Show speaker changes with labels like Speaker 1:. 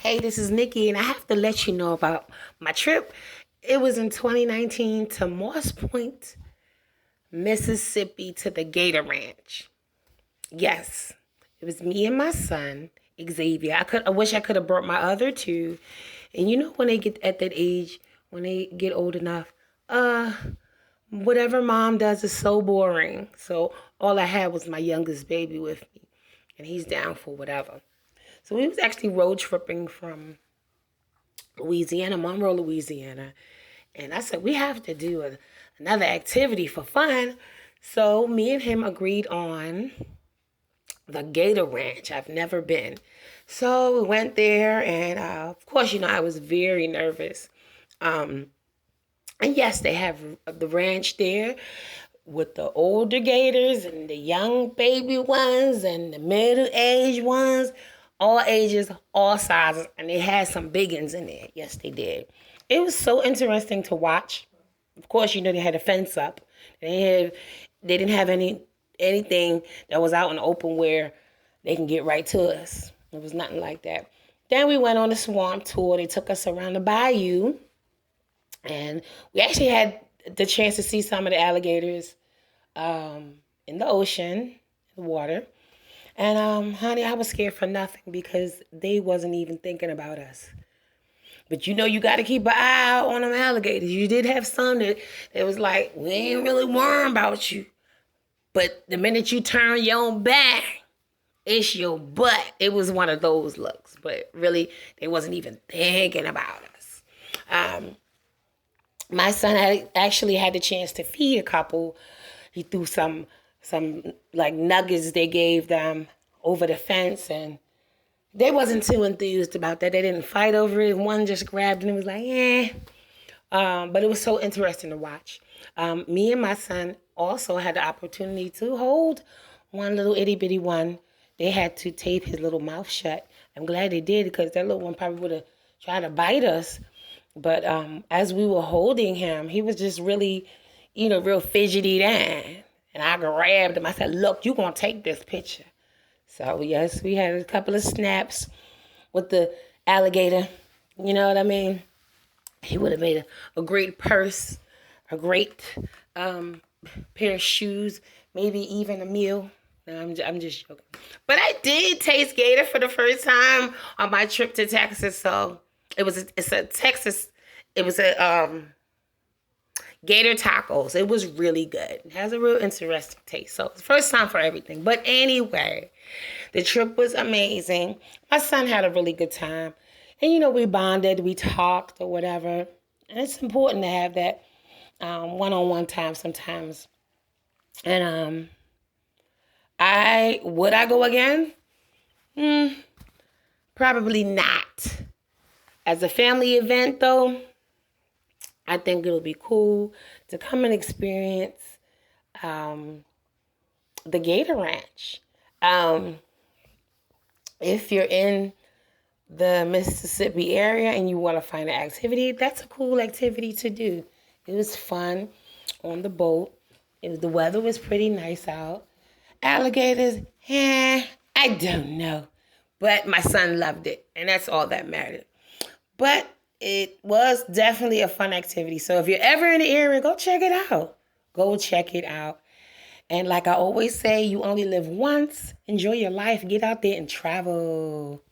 Speaker 1: Hey, this is Nikki, and I have to let you know about my trip. It was in 2019 to Moss Point, Mississippi, to the Gator Ranch. Yes, it was me and my son, Xavier. I wish I could have brought my other two. And you know when they get at that age, when they get old enough, uh, whatever mom does is so boring. So all I had was my youngest baby with me, and he's down for whatever. So we was actually road tripping from Louisiana, Monroe, Louisiana. And I said, we have to do another activity for fun. So me and him agreed on the Gator Ranch. I've never been. So we went there, and of course, I was very nervous. Um, and yes, they have the ranch there with the older gators and the young baby ones and the middle-aged ones, all ages, all sizes, and they had some big ones in there. Yes, they did. It was so interesting to watch. Of course, they had a fence up. They didn't have anything that was out in the open where they can get right to us. It was nothing like that. Then we went on a swamp tour. They took us around the bayou, and we actually had the chance to see some of the alligators in the ocean, the water. And honey, I was scared for nothing because they wasn't even thinking about us. But you got to keep an eye out on them alligators. You did have some that was like, we ain't really worrying about you. But the minute you turn your own back, it's your butt. It was one of those looks. But really, they wasn't even thinking about us. My son actually had the chance to feed a couple. He threw some like nuggets they gave them over the fence, and they wasn't too enthused about that. They didn't fight over it. One just grabbed it and was like, eh. But it was so interesting to watch. Me and my son also had the opportunity to hold one little itty bitty one. They had to tape his little mouth shut. I'm glad they did, because that little one probably would have tried to bite us. But as we were holding him, he was just really, real fidgety then. And I grabbed him. I said, look, you're going to take this picture. So, yes, we had a couple of snaps with the alligator. You know what I mean? He would have made a great purse, a great pair of shoes, maybe even a meal. No, I'm just joking. But I did taste gator for the first time on my trip to Texas. So it's a Texas, it was a gator tacos. It was really good. It has a real interesting taste. So it's first time for everything. But anyway, the trip was amazing. My son had a really good time. And we bonded, we talked or whatever. And it's important to have that one-on-one time sometimes. And would I go again? Probably not. As a family event though, I think it'll be cool to come and experience the Gator Ranch. If you're in the Mississippi area and you want to find an activity, that's a cool activity to do. It was fun on the boat. The weather was pretty nice out. Alligators, I don't know. But my son loved it, and that's all that mattered. But it was definitely a fun activity. So if you're ever in the area, go check it out. Go check it out. And like I always say, you only live once. Enjoy your life. Get out there and travel.